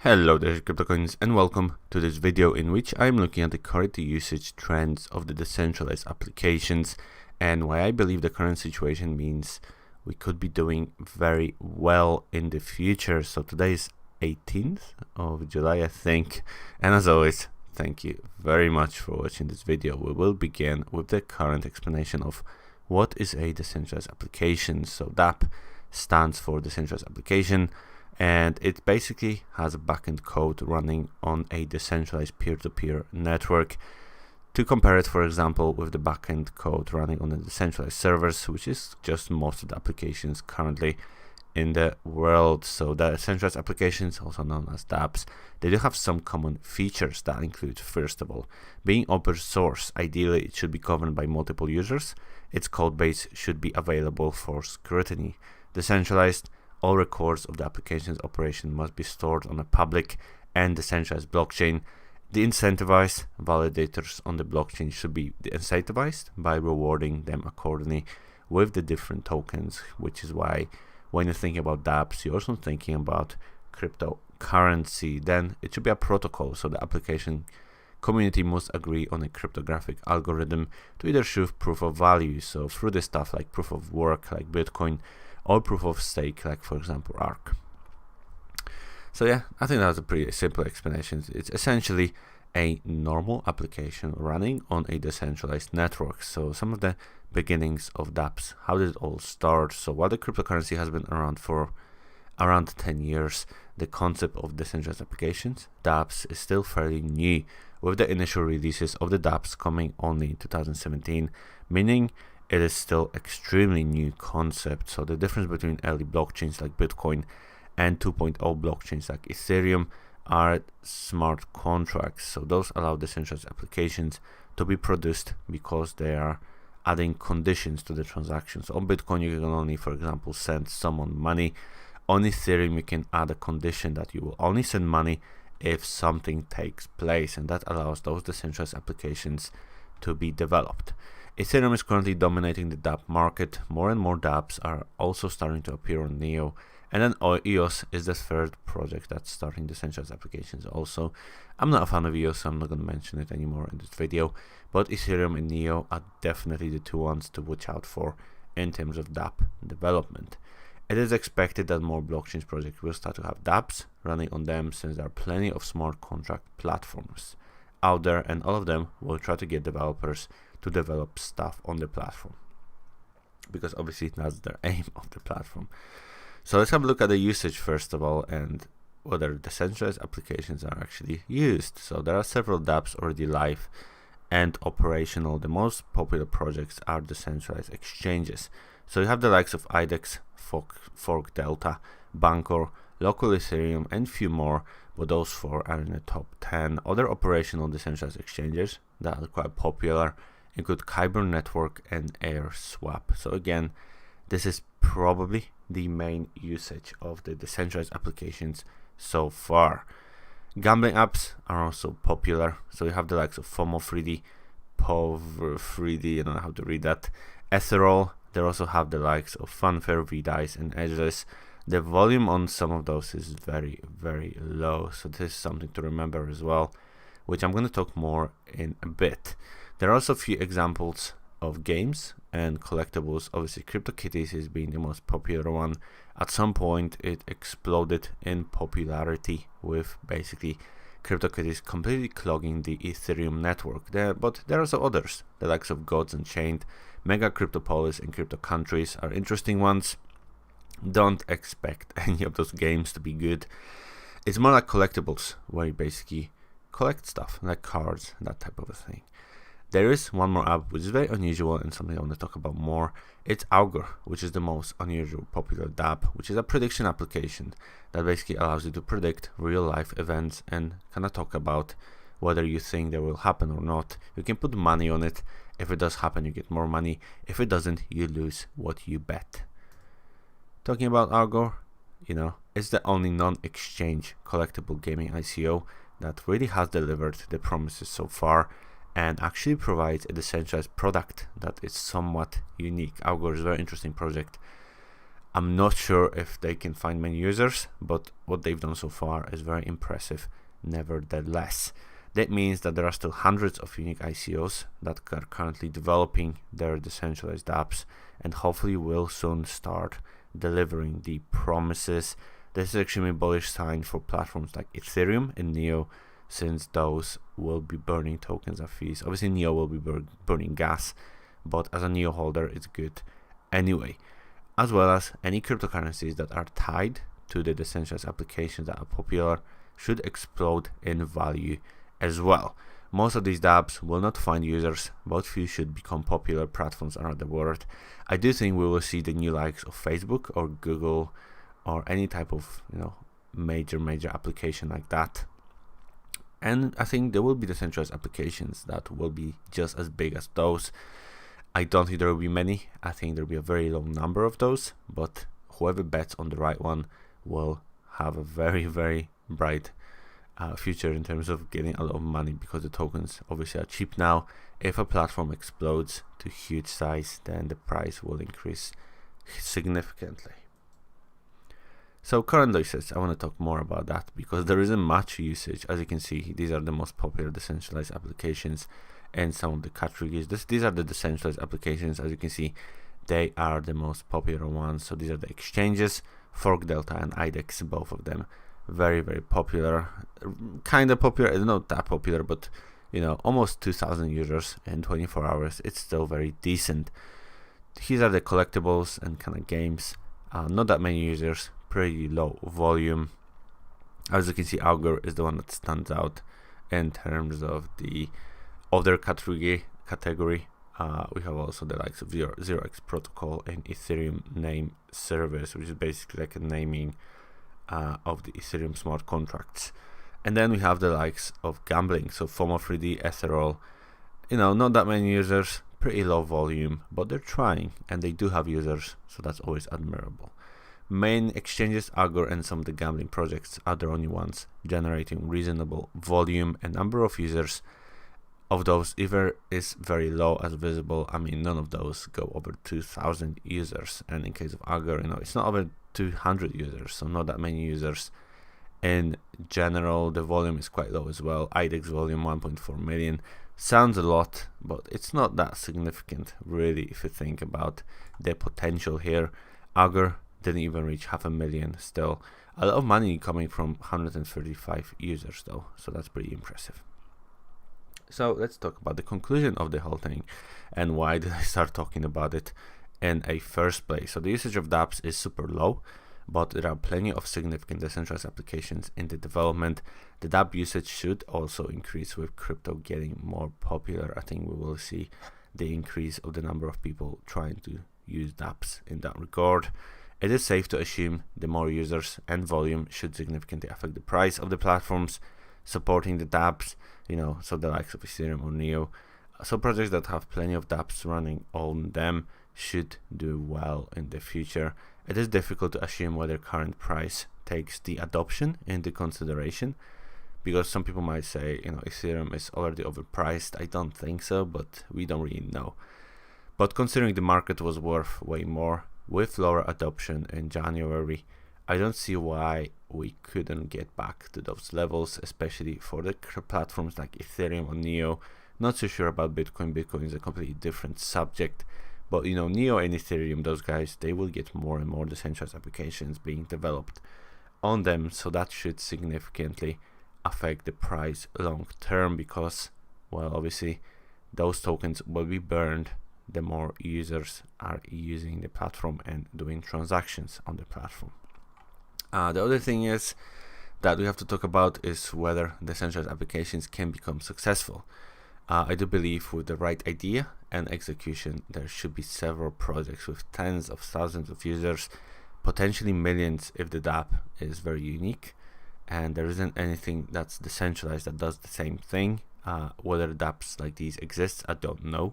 Hello there CryptoCoins and welcome to this video in which I'm looking at the current usage trends of the decentralized applications and why I believe the current situation means we could be doing very well in the future. So today is 18th of July I think, and as always thank you very much for watching this video. We will begin with the current explanation of what is a decentralized application. So DApp stands for decentralized application, and it basically has a backend code running on a decentralized peer-to-peer network. To compare it, for example, with the backend code running on the decentralized servers, which is just most of the applications currently in the world. So the decentralized applications, also known as dapps, they do have some common features that include, first of all, being open source. Ideally, it should be governed by multiple users. Its code base should be available for scrutiny. Decentralized, all records of the application's operation must be stored on a public and decentralized blockchain. The incentivized validators on the blockchain should be incentivized by rewarding them accordingly with the different tokens, which is why when you're thinking about dapps, you're also thinking about cryptocurrency. Then it should be a protocol, so the application community must agree on a cryptographic algorithm to either show proof of value, so through the stuff like proof of work like Bitcoin, or proof of stake like, for example, ARC. So yeah, I think that's a pretty simple explanation. It's essentially a normal application running on a decentralized network. So some of the beginnings of dapps, how did it all start? So while the cryptocurrency has been around for around 10 years, the concept of decentralized applications, dapps, is still fairly new, with the initial releases of the dapps coming only in 2017, meaning it is still extremely new concept. So the difference between early blockchains like Bitcoin and 2.0 blockchains like Ethereum are smart contracts. So those allow decentralized applications to be produced because they are adding conditions to the transactions. On Bitcoin, you can only, for example, send someone money. On Ethereum, you can add a condition that you will only send money if something takes place, and that allows those decentralized applications to be developed. Ethereum is currently dominating the dApp market. More and more dApps are also starting to appear on Neo, and then EOS is the third project that's starting decentralized applications also. I'm not a fan of EOS, so I'm not going to mention it anymore in this video, but Ethereum and Neo are definitely the two ones to watch out for in terms of dApp development. It is expected that more blockchain projects will start to have dApps running on them, since there are plenty of smart contract platforms out there, and all of them will try to get developers to develop stuff on the platform, because obviously that's their aim of the platform. So let's have a look at the usage first of all, and whether decentralized applications are actually used. So there are several dApps already live and operational. The most popular projects are decentralized exchanges. So you have the likes of IDEX, Fork Delta, Bancor, Local Ethereum, and few more, but those four are in the top 10. Other operational decentralized exchanges that are quite popular include Kyber Network and AirSwap. So again, this is probably the main usage of the decentralized applications so far. Gambling apps are also popular. So you have the likes of FOMO 3D, POV 3D, I don't know how to read that, Ethereal. They also have the likes of Funfair, VDice, and Edgeless. The volume on some of those is very, very low. So this is something to remember as well, which I'm going to talk more in a bit. There are also a few examples of games and collectibles. Obviously, CryptoKitties is being the most popular one. At some point, it exploded in popularity, with basically CryptoKitties completely clogging the Ethereum network. But there are also others, the likes of Gods Unchained, Mega Cryptopolis, and Crypto Countries are interesting ones. Don't expect any of those games to be good. It's more like collectibles, where you basically collect stuff like cards, that type of a thing. There is one more app which is very unusual and something I want to talk about more. It's Augur, which is the most unusual popular dApp, which is a prediction application that basically allows you to predict real life events and kind of talk about whether you think they will happen or not. You can put money on it. If it does happen, you get more money. If it doesn't, you lose what you bet. Talking about Augur, it's the only non-exchange collectible gaming ICO that really has delivered the promises so far, and actually provides a decentralized product that is somewhat unique. Augur is a very interesting project. I'm not sure if they can find many users, but what they've done so far is very impressive nevertheless. That means that there are still hundreds of unique ICOs that are currently developing their decentralized apps, and hopefully will soon start delivering the promises. This is extremely bullish sign for platforms like Ethereum and Neo, since those will be burning tokens and fees. Obviously Neo will be burning gas, but as a Neo holder it's good anyway. As well as any cryptocurrencies that are tied to the decentralized applications that are popular should explode in value as well. Most of these dapps will not find users, but few should become popular platforms around the world. I do think we will see the new likes of Facebook or Google or any type of major application like that. And I think there will be decentralized applications that will be just as big as those. I don't think there will be many. I think there will be a very low number of those, but whoever bets on the right one will have a very bright future in terms of getting a lot of money, because the tokens obviously are cheap now. If a platform explodes to huge size, then the price will increase significantly. So current usage, I want to talk more about that because there isn't much usage. As you can see, these are the most popular decentralized applications and some of the categories. These are the decentralized applications. As you can see, they are the most popular ones. So these are the exchanges, Fork, Delta and IDEX, both of them very popular, kind of popular, not that popular, but almost 2,000 users in 24 hours. It's still very decent. These are the collectibles and kind of games, not that many users, pretty low volume. As you can see, Augur is the one that stands out in terms of the other category. We have also the likes of 0x protocol and Ethereum name service, which is basically like a naming of the Ethereum smart contracts. And then we have the likes of gambling, so FOMO3D, Ethereal, not that many users, pretty low volume, but they're trying and they do have users, so that's always admirable. Main exchanges, Augur and some of the gambling projects are the only ones generating reasonable volume and number of users. Of those, either is very low as visible. I mean, none of those go over 2,000 users, and in case of Augur, it's not over 200 users, so not that many users. In general, the volume is quite low as well. IDEX volume 1.4 million sounds a lot, but it's not that significant really if you think about the potential here. Augur didn't even reach 500,000 still. A lot of money coming from 135 users though, so that's pretty impressive. So let's talk about the conclusion of the whole thing and why did I start talking about it in a first place. So the usage of dapps is super low, but there are plenty of significant decentralized applications in the development. The dapp usage should also increase with crypto getting more popular. I think we will see the increase of the number of people trying to use dapps in that regard. It is safe to assume the more users and volume should significantly affect the price of the platforms supporting the dapps, so the likes of Ethereum or Neo. So projects that have plenty of dapps running on them should do well in the future. It is difficult to assume whether current price takes the adoption into consideration, because some people might say, Ethereum is already overpriced. I don't think so, but we don't really know. But considering the market was worth way more with lower adoption in January, I don't see why we couldn't get back to those levels, especially for the platforms like Ethereum or Neo. Not so sure about Bitcoin. Bitcoin is a completely different subject, but Neo and Ethereum, those guys, they will get more and more decentralized applications being developed on them, so that should significantly affect the price long term, because, well, obviously those tokens will be burned the more users are using the platform and doing transactions on the platform. The other thing is that we have to talk about is whether decentralized applications can become successful. I do believe with the right idea and execution, there should be several projects with tens of thousands of users, potentially millions if the dapp is very unique and there isn't anything that's decentralized that does the same thing. Whether dapps like these exist, I don't know.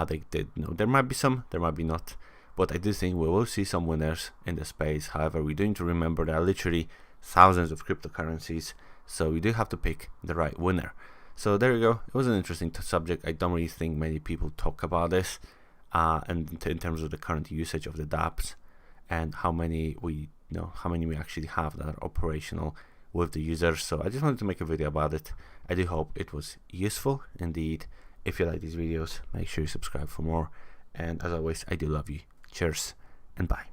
They did know. There might be some, there might be not. But I do think we will see some winners in the space. However, we do need to remember there are literally thousands of cryptocurrencies, so we do have to pick the right winner. So there you go. It was an interesting subject. I don't really think many people talk about this, and in terms of the current usage of the dapps and how many we actually have that are operational with the users. So I just wanted to make a video about it. I do hope it was useful indeed. If you like these videos, make sure you subscribe for more, and as always, I do love you. Cheers and bye.